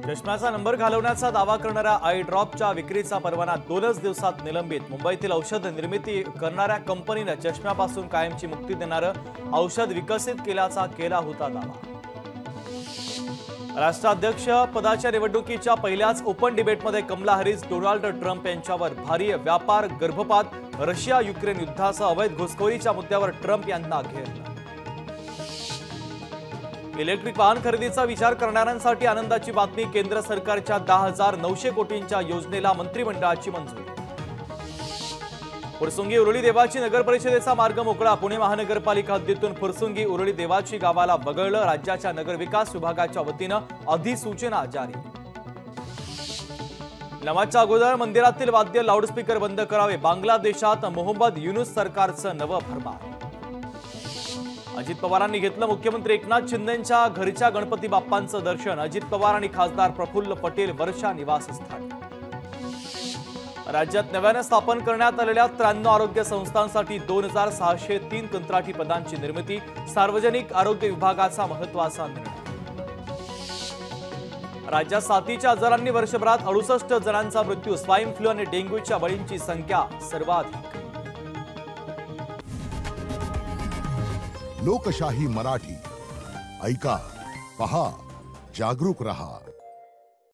चष्म्याचा number घालवण्याचा दावा करणाऱ्या आय ड्रॉपच्या विक्रीचा परवाना 2च दिवसात निलंबित। मुंबईतील औषध निर्मिती करणाऱ्या कंपनीने चष्म्यापासून कायमची मुक्ती देणारं औषध विकसित केल्याचा केला होता दावा। राष्ट्राध्यक्ष पदाच्या निवडणुकीच्या पहिल्याच ओपन डिबेटमध्ये कमला हॅरिस डोनाल्ड ट्रम्प यांच्यावर भारी व्यापार, गर्भपात, रशिया युक्रेन युद्धासह अवैध घुसखोरीच्या मुद्द्यावर ट्रम्प यांना घेरलं। इलेक्ट्रिक वाहन खरेदीचा विचार करणाऱ्यांसाठी आनंदाची बातमी। केंद्र सरकारच्या 10,900 कोटींच्या योजनेला मंत्रिमंडळाची मंजुरी। फुरसुंगी उरुळी देवाची नगर परिषदेचा मार्ग मोकळा। पुणे महानगरपालिका हद्दीतून फुरसुंगी उरुळी देवाची गावाला वगळलं। राज्याच्या नगर विकास विभागाच्या वतीनं अधिसूचना जारी। नमाजच्या अगोदर मंदिरातील वाद्य लाऊडस्पीकर बंद करावे। बांगलादेशात मोहम्मद युनूस सरकारचं नवं फरमान। अजित पवारांनी घेतलं मुख्यमंत्री एकनाथ शिंदेंच्या घरच्या गणपती बाप्पांचं दर्शन। अजित पवार आणि खासदार प्रफुल्ल पटेल वर्षा निवासस्थानी। राज्यात नव्याने स्थापन करण्यात आलेल्या 93 आरोग्य संस्थांसाठी 2,603 कंत्राटी पदांची निर्मिती। सार्वजनिक आरोग्य विभागाचा महत्त्वाचा निर्णय। राज्यात साथीच्या आजारांनी वर्षभरात 68 जणांचा मृत्यू। स्वाईन फ्लू आणि डेंग्यूच्या बळींची संख्या सर्वाधिक। लोकशाही मराठी ऐका, पहा, जागरूक रहा।